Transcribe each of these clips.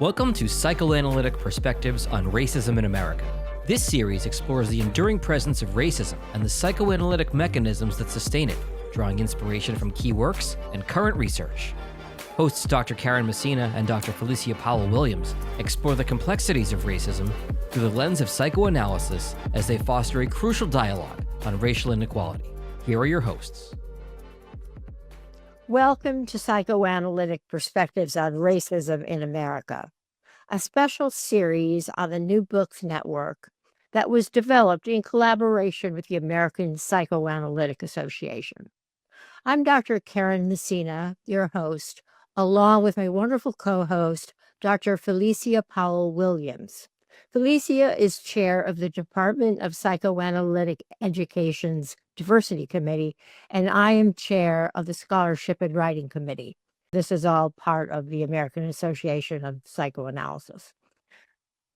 Welcome to Psychoanalytic Perspectives on Racism in America. This series explores the enduring presence of racism and the psychoanalytic mechanisms that sustain it, drawing inspiration from key works and current research. Hosts Dr. Karyne Messina and Dr. Felecia Powell-Williams explore the complexities of racism through the lens of psychoanalysis as they foster a crucial dialogue on racial inequality. Here are your hosts. Welcome to Psychoanalytic Perspectives on Racism in America, a special series on the New Books Network that was developed in collaboration with the American Psychoanalytic Association. I'm Dr. Karyne Messina, your host, along with my wonderful co-host, Dr. Felecia Powell-Williams. Felecia is chair of the Department of Psychoanalytic Education's Diversity Committee, and I am chair of the Scholarship and Writing Committee. This is all part of the American Association of Psychoanalysis.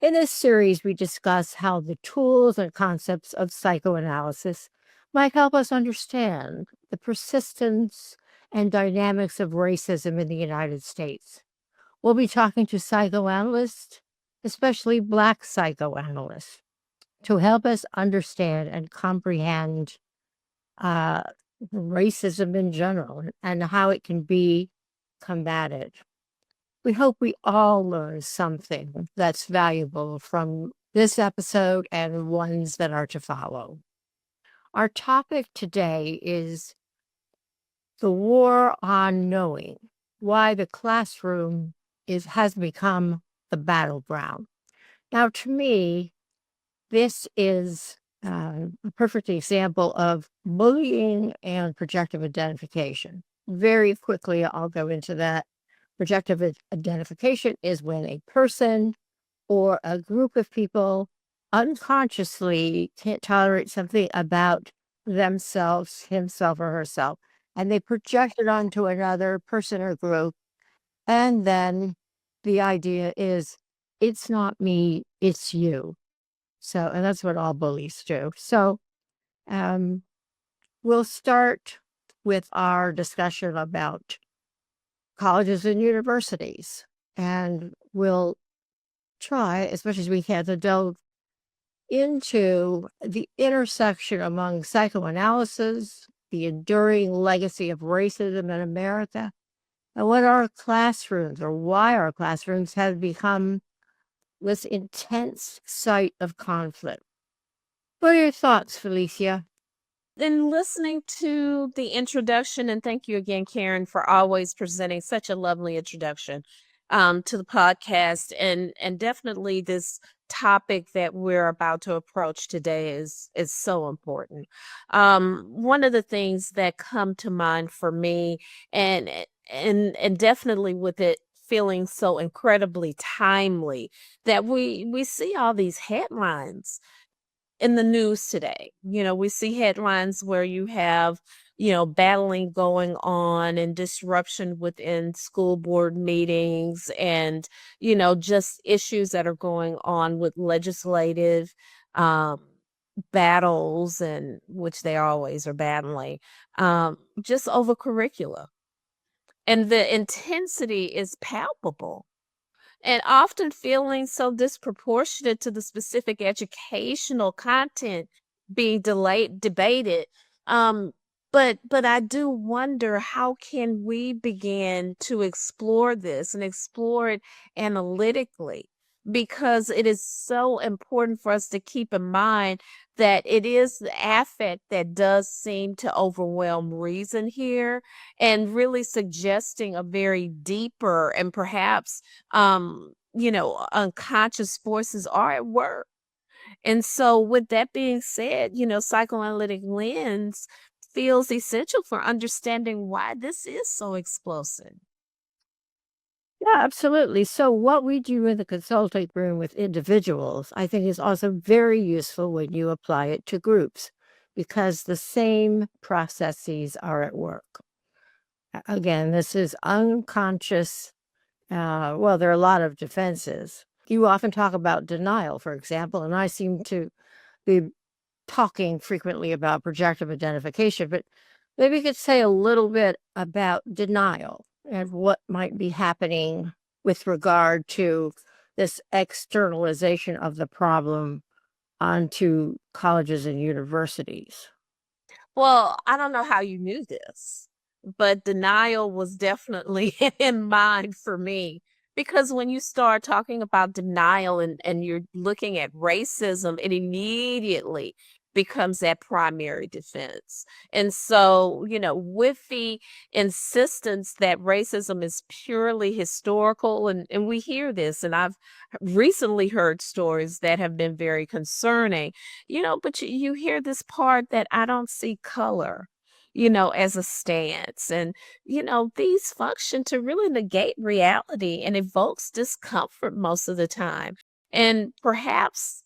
In this series, we discuss how the tools and concepts of psychoanalysis might help us understand the persistence and dynamics of racism in the United States. We'll be talking to psychoanalysts, especially Black psychoanalysts, to help us understand and comprehend racism in general and how it can be combated. We hope we all learn something that's valuable from this episode and ones that are to follow. Our topic today is the war on knowing, why the classroom has become the battleground. Now, to me, this is a perfect example of bullying and projective identification. Very quickly, I'll go into that. Projective identification is when a person or a group of people unconsciously can't tolerate something about themselves, himself or herself, and they project it onto another person or group. And then the idea is, it's not me, it's you. So, and that's what all bullies do. So, we'll start with our discussion about colleges and universities, and we'll try, as much as we can, to delve into the intersection among psychoanalysis, the enduring legacy of racism in America, and what our classrooms, or why our classrooms, have become this intense site of conflict. What are your thoughts, Felecia? In listening to the introduction, and thank you again, Karyne, for always presenting such a lovely introduction to the podcast, and definitely this topic that we're about to approach today is so important. One of the things that come to mind for me, and definitely with it feeling so incredibly timely, that we see all these headlines in the news today. We see headlines where you have, battling going on and disruption within school board meetings and, just issues that are going on with legislative battles, and which they always are battling, just over curricula. And the intensity is palpable and often feeling so disproportionate to the specific educational content being debated. But I do wonder, how can we begin to explore this and explore it analytically? Because it is so important for us to keep in mind that it is the affect that does seem to overwhelm reason here, and really suggesting a very deeper and perhaps, unconscious forces are at work. And so with that being said, psychoanalytic lens feels essential for understanding why this is so explosive. Yeah, absolutely. So what we do in the consulting room with individuals, I think, is also very useful when you apply it to groups, because the same processes are at work. Again, this is unconscious. Well, there are a lot of defenses. You often talk about denial, for example, and I seem to be talking frequently about projective identification, but maybe you could say a little bit about denial and what might be happening with regard to this externalization of the problem onto colleges and universities? Well, I don't know how you knew this, but denial was definitely in mind for me. Because when you start talking about denial and you're looking at racism, it immediately becomes that primary defense. And so, with the insistence that racism is purely historical, and we hear this, and I've recently heard stories that have been very concerning, but you hear this part that I don't see color, as a stance. And, these function to really negate reality and evokes discomfort most of the time. And perhaps,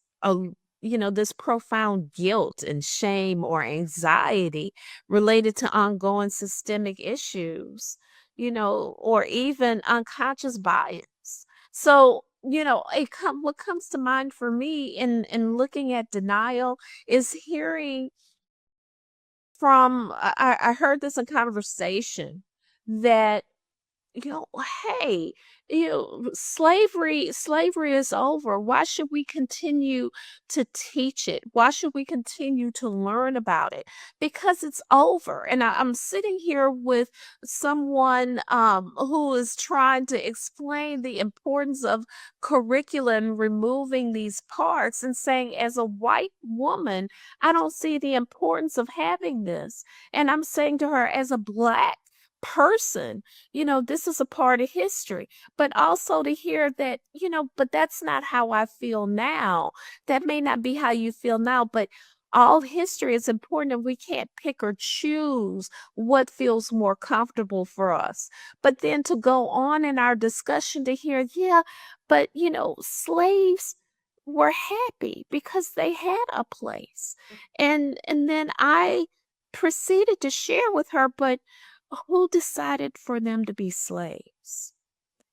this profound guilt and shame or anxiety related to ongoing systemic issues, or even unconscious bias. So, what comes to mind for me in looking at denial is hearing from I heard this in conversation that, hey, slavery is over. Why should we continue to teach it? Why should we continue to learn about it? Because it's over. And I'm sitting here with someone who is trying to explain the importance of curriculum, removing these parts, and saying, as a white woman, I don't see the importance of having this. And I'm saying to her, as a Black person, this is a part of history. But also to hear that, but that's not how I feel now. That may not be how you feel now, but all history is important, and we can't pick or choose what feels more comfortable for us. But then to go on in our discussion to hear, yeah, but slaves were happy because they had a place. And then I proceeded to share with her, but who decided for them to be slaves?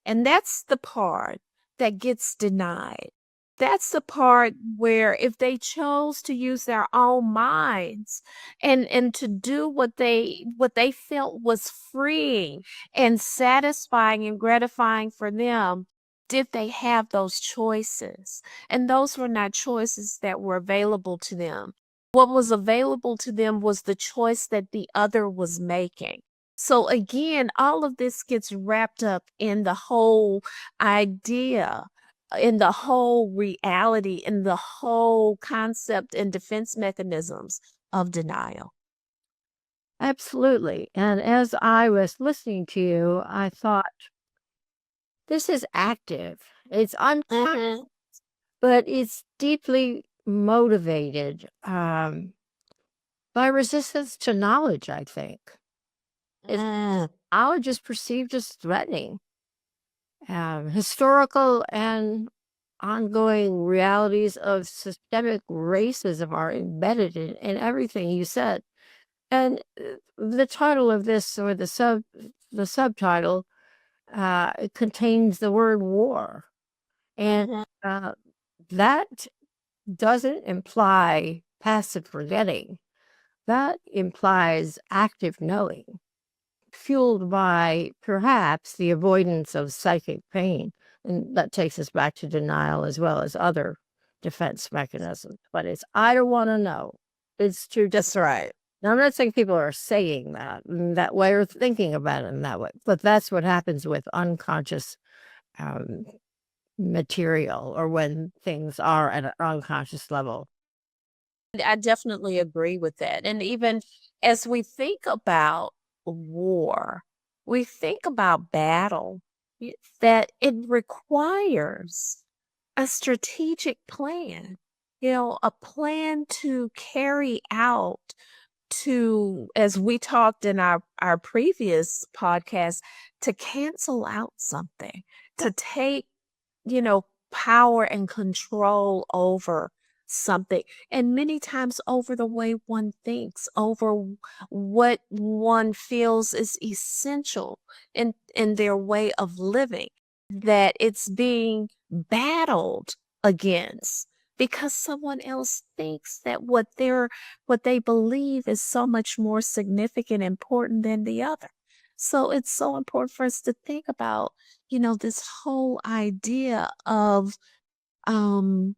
And that's the part that gets denied. That's the part where if they chose to use their own minds and to do what they felt was freeing and satisfying and gratifying for them, did they have those choices? And those were not choices that were available to them. What was available to them was the choice that the other was making. So again, all of this gets wrapped up in the whole idea, in the whole reality, in the whole concept and defense mechanisms of denial. Absolutely. And as I was listening to you, I thought, this is active. It's unconscious, but it's deeply motivated by resistance to knowledge, I think. Knowledge is perceived as threatening. Historical and ongoing realities of systemic racism are embedded in everything you said. And the title of this, or the subtitle, contains the word war. And that doesn't imply passive forgetting. That implies active knowing, fueled by perhaps the avoidance of psychic pain. And that takes us back to denial as well as other defense mechanisms. But it's, I don't want to know. It's true. That's right. Now, I'm not saying people are saying that in that way or thinking about it in that way, but that's what happens with unconscious material, or when things are at an unconscious level. I definitely agree with that. And even as we think about war, we think about battle, that it requires a strategic plan, a plan to carry out, to, as we talked in our previous podcast, to cancel out something, to take, power and control over something, and many times over the way one thinks, over what one feels is essential in their way of living, that it's being battled against because someone else thinks that what they believe is so much more significant, important than the other. So it's so important for us to think about, this whole idea of um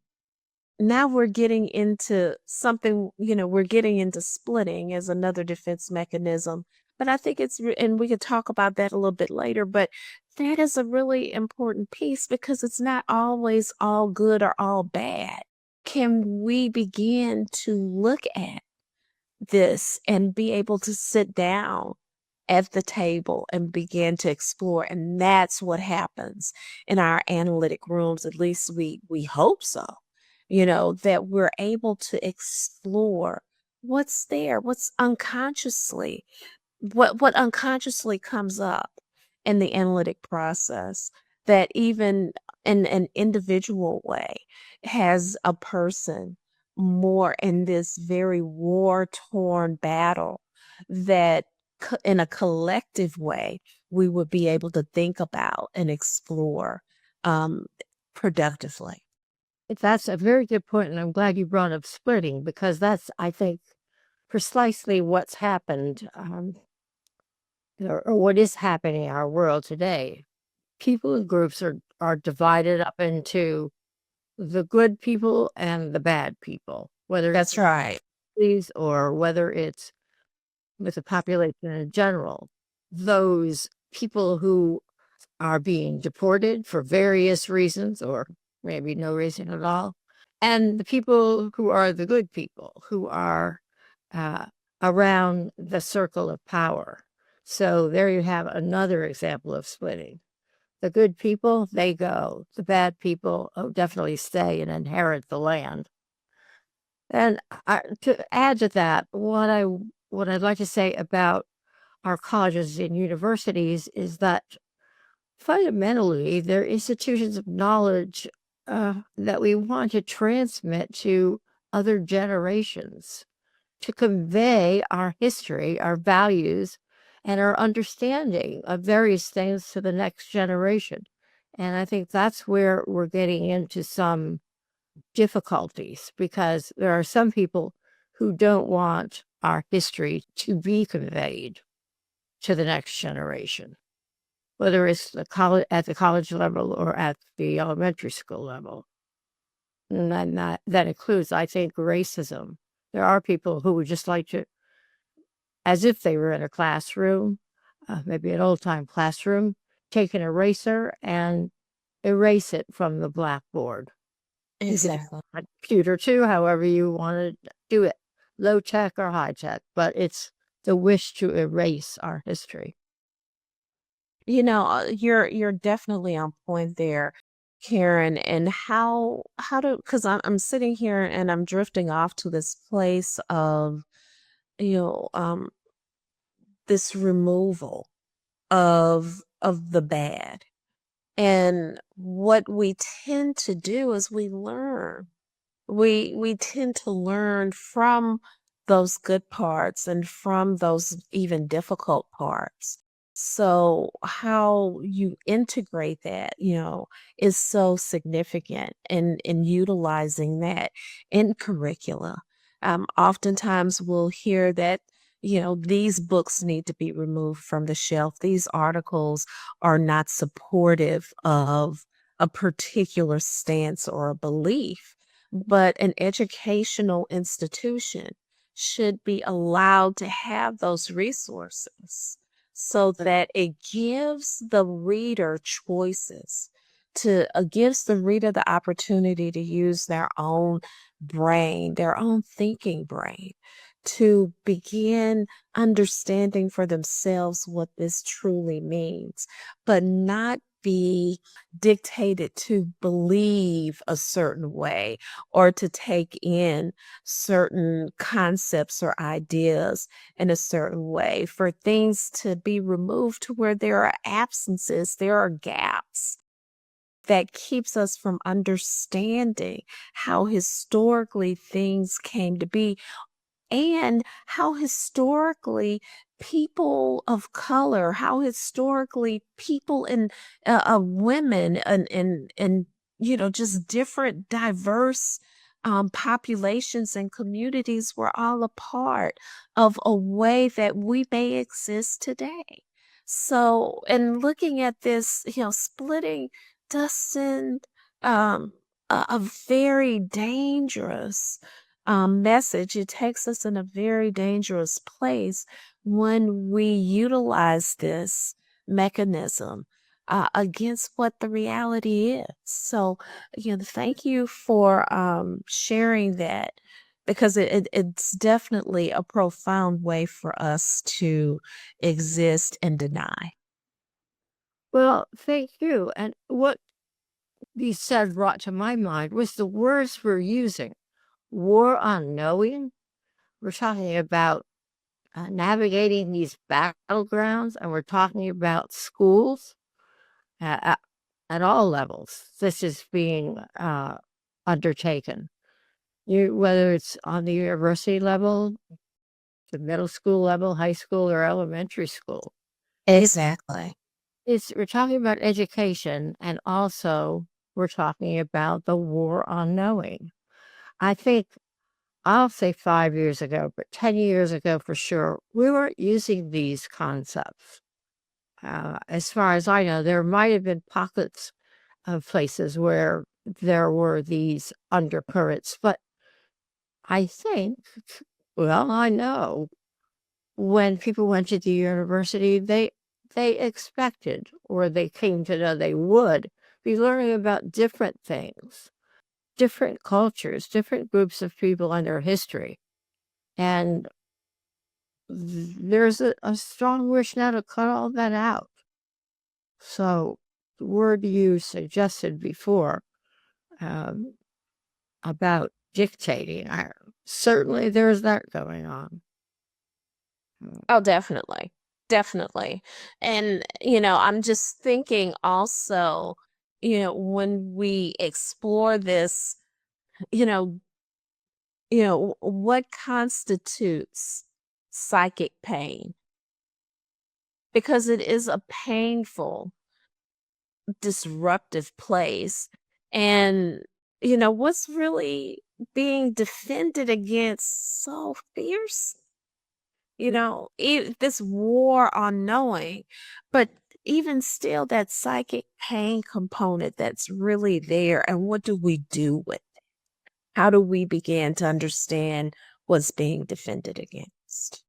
now we're getting into something, we're getting into splitting as another defense mechanism. But I think and we could talk about that a little bit later, but that is a really important piece because it's not always all good or all bad. Can we begin to look at this and be able to sit down at the table and begin to explore? And that's what happens in our analytic rooms. At least we hope so, that we're able to explore what's there, what's unconsciously, what unconsciously comes up in the analytic process that even in an individual way has a person more in this very war-torn battle that in a collective way we would be able to think about and explore um, productively. That's a very good point, and I'm glad you brought up splitting because that's, I think, precisely what's happened, or what is happening in our world today. People and groups are divided up into the good people and the bad people, whether it's That's right. cities or whether it's with the population in general. Those people who are being deported for various reasons or maybe no reason at all, and the people who are the good people who are uh, around the circle of power. So there you have another example of splitting. The good people, they go. The bad people, oh, definitely stay and inherit the land. And to add to that, what I'd like to say about our colleges and universities is that fundamentally they're institutions of knowledge that we want to transmit to other generations, to convey our history, our values, and our understanding of various things to the next generation. And I think that's where we're getting into some difficulties because there are some people who don't want our history to be conveyed to the next generation, whether it's at the college level or at the elementary school level. And then that includes, I think, racism. There are people who would just like to, as if they were in a classroom, maybe an old-time classroom, take an eraser and erase it from the blackboard. Exactly. A computer too, however you want to do it, low tech or high tech, but it's the wish to erase our history. You're definitely on point there, Karyne, and how because I'm sitting here and I'm drifting off to this place of, you know, um, this removal of the bad. And what we tend to do is we learn. We tend to learn from those good parts and from those even difficult parts. So how you integrate that, is so significant in utilizing that in curricula. Oftentimes we'll hear that, these books need to be removed from the shelf. These articles are not supportive of a particular stance or a belief, but an educational institution should be allowed to have those resources so that it gives the reader choices, to gives the reader the opportunity to use their own brain, their own thinking brain, to begin understanding for themselves what this truly means, but not be dictated to believe a certain way or to take in certain concepts or ideas in a certain way, for things to be removed to where there are absences, there are gaps that keeps us from understanding how historically things came to be, and how historically people of color, how historically people in women and just different diverse populations and communities were all a part of a way that we may exist today. So, and looking at this, splitting doesn't a very dangerous message. It takes us in a very dangerous place when we utilize this mechanism against what the reality is. So, thank you for sharing that, because it's definitely a profound way for us to exist and deny. Well, thank you. And what you said brought to my mind was the words we're using. War on knowing. We're talking about navigating these battlegrounds, and we're talking about schools at all levels. This is being undertaken. Whether it's on the university level, the middle school level, high school, or elementary school. Exactly. We're talking about education, and also we're talking about the war on knowing. I think I'll say 5 years ago, but 10 years ago for sure, we weren't using these concepts. As far as I know, there might have been pockets of places where there were these undercurrents, but I think, well, I know when people went to the university, they expected, or they came to know they would be learning about different things, different cultures, different groups of people and their history. And there's a strong wish now to cut all that out. So the word you suggested before about dictating, certainly there's that going on. Oh, definitely. Definitely. And, I'm just thinking also, when we explore this, you know, what constitutes psychic pain? Because it is a painful, disruptive place. And, what's really being defended against so fierce? This war on knowing, but even still, that psychic pain component that's really there. And what do we do with it? How do we begin to understand what's being defended against?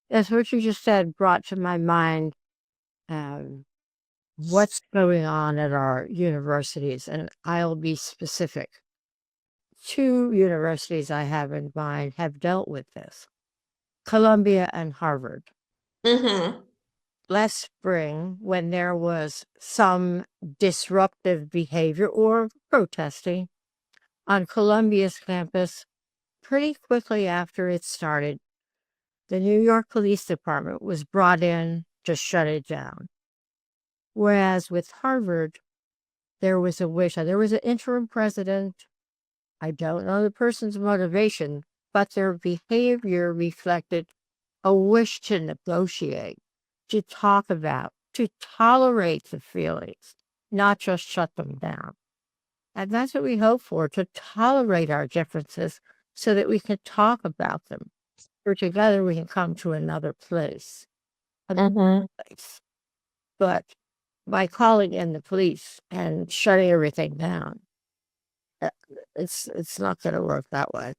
As what you just said brought to my mind what's going on at our universities, and I'll be specific. 2 universities I have in mind have dealt with this, Columbia and Harvard. Mm-hmm. Last spring, when there was some disruptive behavior or protesting on Columbia's campus, pretty quickly after it started, the New York Police Department was brought in to shut it down. Whereas with Harvard, there was a wish, there was an interim president. I don't know the person's motivation, but their behavior reflected a wish to negotiate, to talk about, to tolerate the feelings, not just shut them down. And that's what we hope for, to tolerate our differences so that we can talk about them. Or together we can come to another place. Place. But by calling in the police and shutting everything down, it's not going to work that way,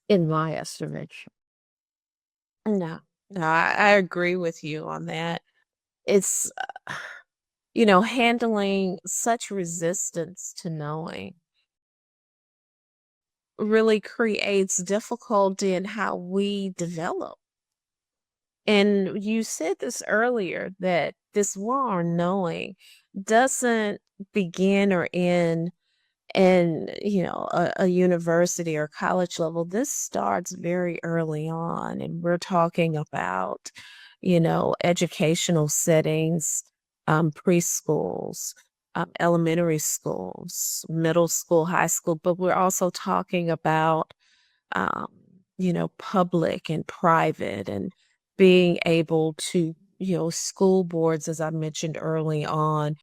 in my estimation. No, no, I agree with you on that. It's, handling such resistance to knowing really creates difficulty in how we develop. And you said this earlier, that this war on knowing doesn't begin or end in, a university or college level. This starts very early on, and we're talking about, educational settings, preschools, elementary schools, middle school, high school, but we're also talking about um, public and private, and being able to, school boards, as I mentioned early on,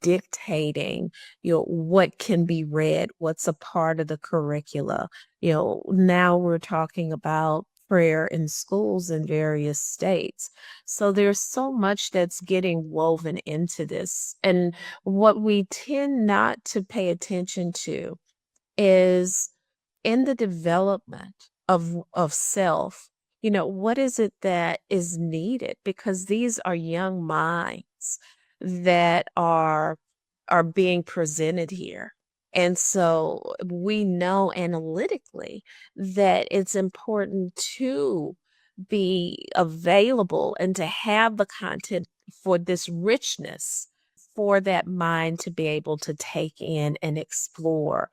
dictating, what can be read, what's a part of the curricula. Now we're talking about prayer in schools in various states. So there's so much that's getting woven into this. And what we tend not to pay attention to is in the development of self, what is it that is needed? Because these are young minds that are being presented here. And so we know analytically that it's important to be available and to have the content for this richness for that mind to be able to take in and explore.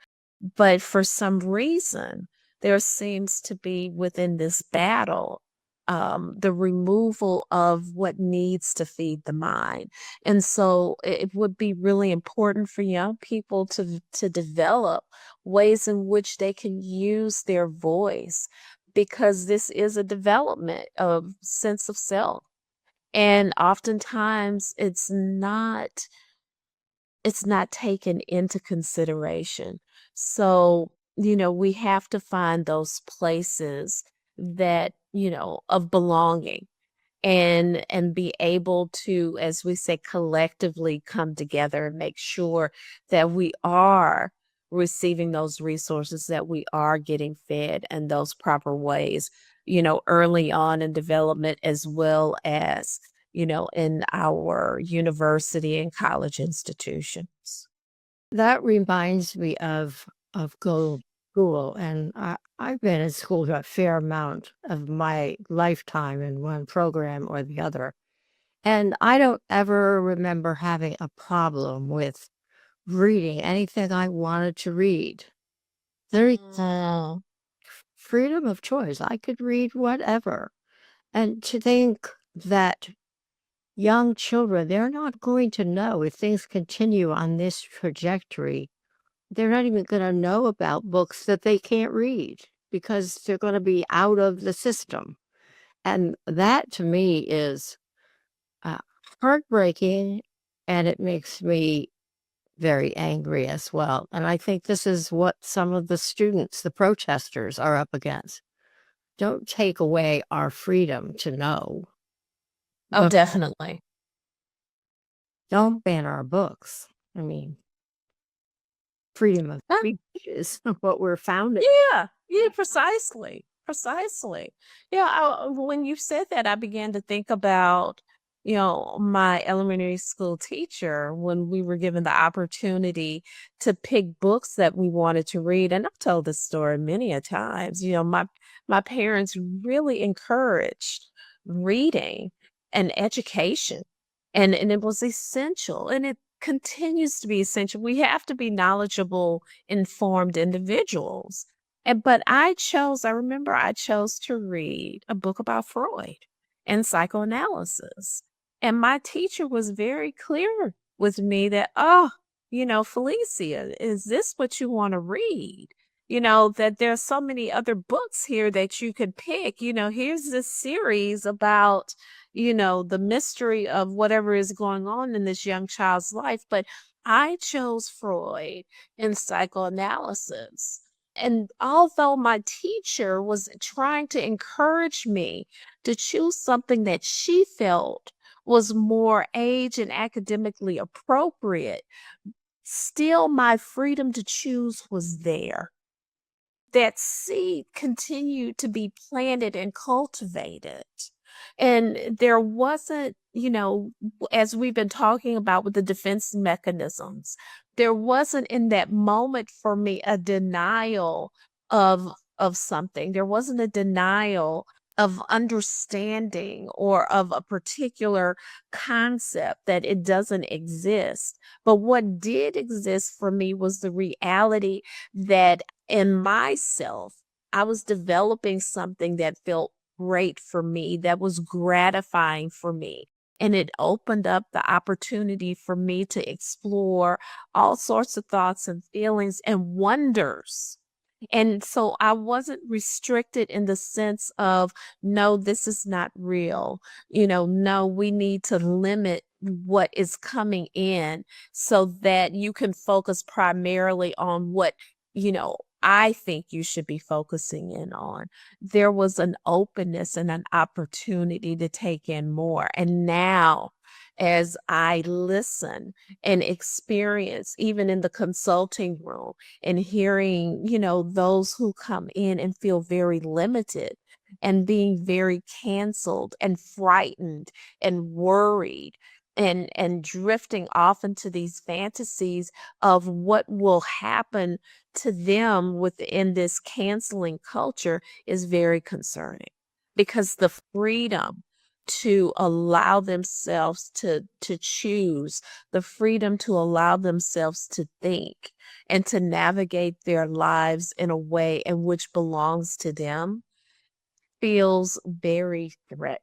But for some reason, there seems to be within this battle the removal of what needs to feed the mind. And so it would be really important for young people to develop ways in which they can use their voice, because this is a development of sense of self. And oftentimes it's not taken into consideration. So, we have to find those places that, of belonging and be able to, as we say, collectively come together and make sure that we are receiving those resources, that we are getting fed in those proper ways, early on in development, as well as, in our university and college institutions. That reminds me of go school, and I've been in school a fair amount of my lifetime in one program or the other, and I don't ever remember having a problem with reading anything I wanted to read. There Mm. freedom of choice. I could read whatever. And to think that young children, they're not going to know if things continue on this trajectory. They're not even going to know about books that they can't read because they're going to be out of the system. And that to me is uh, heartbreaking, and it makes me very angry as well. And I think this is what some of the students, the protesters, are up against. Don't take away our freedom to know, Oh, but definitely. don't ban our books. I mean, freedom of Uh, speech is what we're founded. yeah, precisely. Precisely. Yeah, when you said that, I began to think about, my elementary school teacher when we were given the opportunity to pick books that we wanted to read. And I've told this story many a times. My parents really encouraged reading and education, and it was essential, and it continues to be essential. We have to be knowledgeable, informed individuals. But I remember I chose to read a book about Freud and psychoanalysis. And my teacher was very clear with me that, Felecia, is this what you want to read? That there's so many other books here that you could pick. Here's this series about, the mystery of whatever is going on in this young child's life. But I chose Freud and psychoanalysis. And although my teacher was trying to encourage me to choose something that she felt was more age and academically appropriate, still my freedom to choose was there. That seed continued to be planted and cultivated. And there wasn't, as we've been talking about with the defense mechanisms, there wasn't in that moment for me a denial of something. There wasn't a denial of understanding or of a particular concept that it doesn't exist. But what did exist for me was the reality that in myself, I was developing something that felt great for me, that was gratifying for me. And it opened up the opportunity for me to explore all sorts of thoughts and feelings and wonders. And so I wasn't restricted in the sense of, no, this is not real. No, we need to limit what is coming in so that you can focus primarily on what, I think you should be focusing in on. There was an openness and an opportunity to take in more. And now, as I listen and experience, even in the consulting room, and hearing, those who come in and feel very limited and being very canceled and frightened and worried and drifting off into these fantasies of what will happen to them within this canceling culture is very concerning, because the freedom to allow themselves to choose, the freedom to allow themselves to think and to navigate their lives in a way in which belongs to them feels very threatened.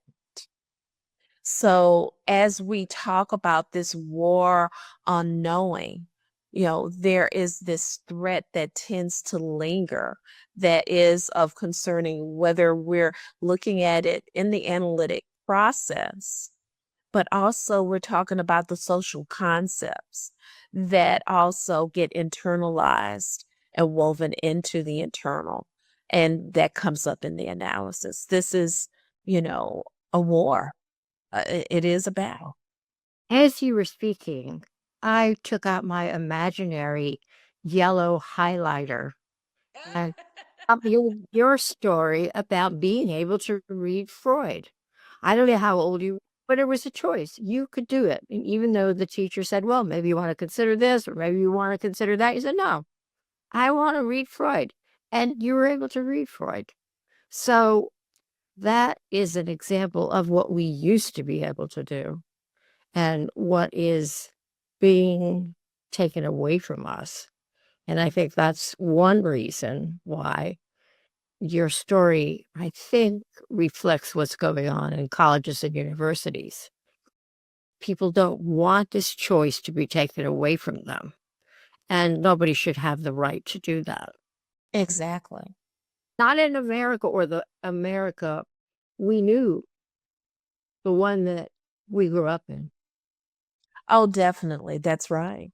So as we talk about this war on knowing, there is this threat that tends to linger, that is of concerning, whether we're looking at it in the analytic process, but also we're talking about the social concepts that also get internalized and woven into the internal. And that comes up in the analysis. This is, a war. It is a battle. As you were speaking, I took out my imaginary yellow highlighter and your story about being able to read Freud. I don't know how old you, but it was a choice. You could do it. And even though the teacher said, well, maybe you want to consider this or maybe you want to consider that, you said, no, I want to read Freud. And you were able to read Freud. So that is an example of what we used to be able to do and what is being taken away from us. And I think that's one reason why your story, I think, reflects what's going on in colleges and universities. People don't want this choice to be taken away from them, and nobody should have the right to do that. Exactly. Not in America or the America we knew, the one that we grew up in. Oh, definitely. That's right.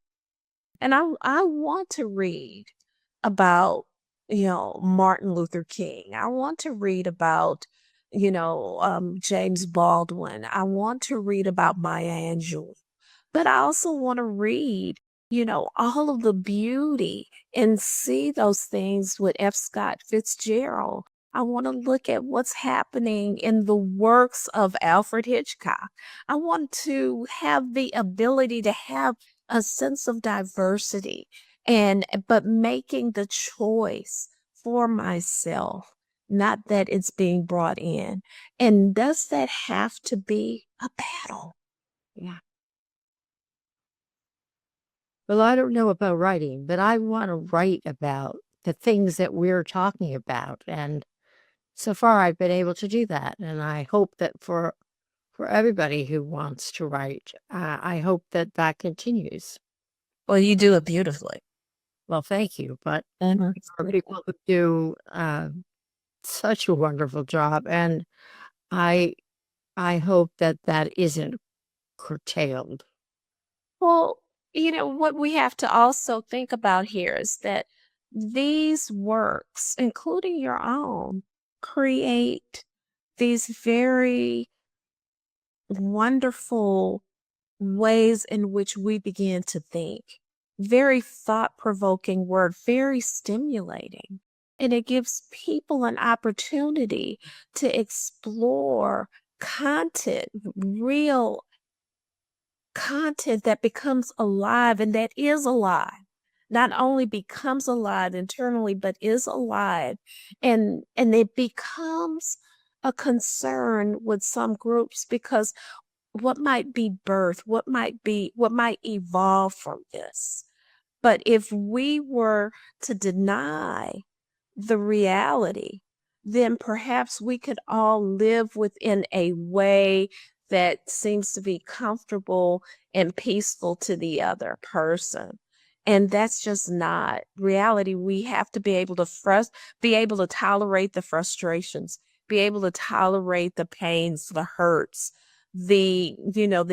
And I want to read about, Martin Luther King. I want to read about, James Baldwin. I want to read about Maya Angelou. But I also want to read, all of the beauty and see those things with F. Scott Fitzgerald. I want to look at what's happening in the works of Alfred Hitchcock. I want to have the ability to have a sense of diversity, but making the choice for myself, not that it's being brought in. And does that have to be a battle? Yeah. Well, I don't know about writing, but I want to write about the things that we're talking about. And so far, I've been able to do that. And I hope that for everybody who wants to write, I hope that that continues. Well, you do it beautifully. Well, thank you. But Mhm. for people who do such a wonderful job, and I hope that that isn't curtailed. Well, what we have to also think about here is that these works, including your own, create these very wonderful ways in which we begin to think. Very thought-provoking work, very stimulating. And it gives people an opportunity to explore content, real content that becomes alive and that is alive. Not only becomes alive internally, but is alive. And it becomes a concern with some groups, because what might be birth, what might evolve from this. But if we were to deny the reality, then perhaps we could all live within a way that seems to be comfortable and peaceful to the other person. And that's just not reality. We have to be able to be able to tolerate the frustrations, be able to tolerate the pains, the hurts, the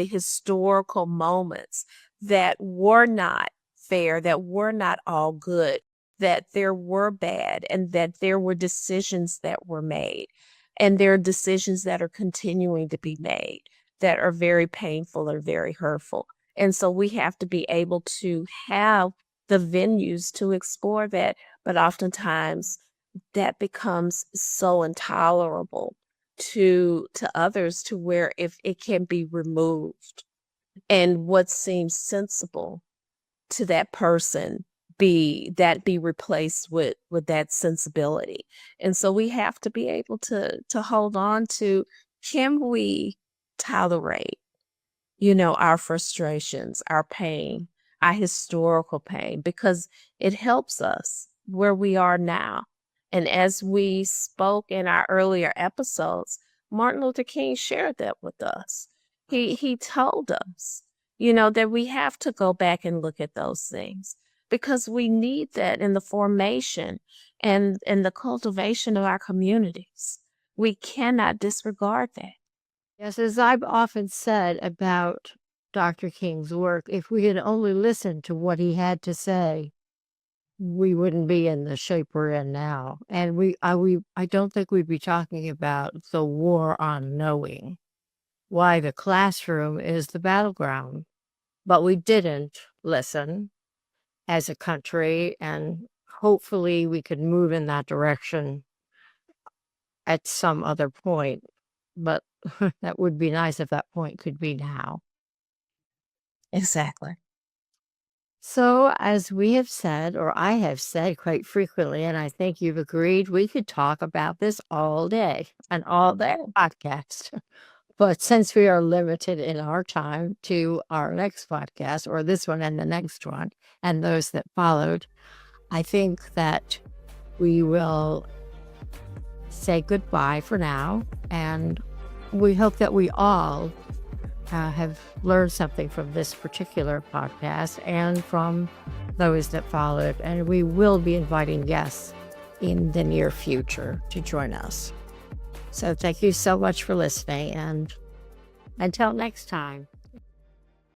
historical moments that were not fair, that were not all good. that there were bad and that there were decisions that were made. And there are decisions that are continuing to be made that are very painful or very hurtful. And so we have to be able to have the venues to explore that. But oftentimes that becomes so intolerable to others, to where if it can be removed and what seems sensible to that person be replaced with that sensibility. And so we have to be able to hold on to, can we tolerate, our frustrations, our pain, our historical pain, because it helps us where we are now. And as we spoke in our earlier episodes, Martin Luther King shared that with us. He told us, that we have to go back and look at those things, because we need that in the formation and in the cultivation of our communities. We cannot disregard that. Yes, as I've often said about Dr. King's work, if we had only listened to what he had to say, we wouldn't be in the shape we're in now. And I don't think we'd be talking about the war on knowing, why the classroom is the battleground. But we didn't listen as a country, and hopefully we could move in that direction at some other point. But that would be nice if that point could be now. Exactly. So, as we have said, or I have said quite frequently, and I think you've agreed, we could talk about this all day, an all-day podcast. But since we are limited in our time to our next podcast, or this one and the next one, and those that followed, I think that we will say goodbye for now. And we hope that we all have learned something from this particular podcast and from those that followed. And we will be inviting guests in the near future to join us. So thank you so much for listening, and until next time.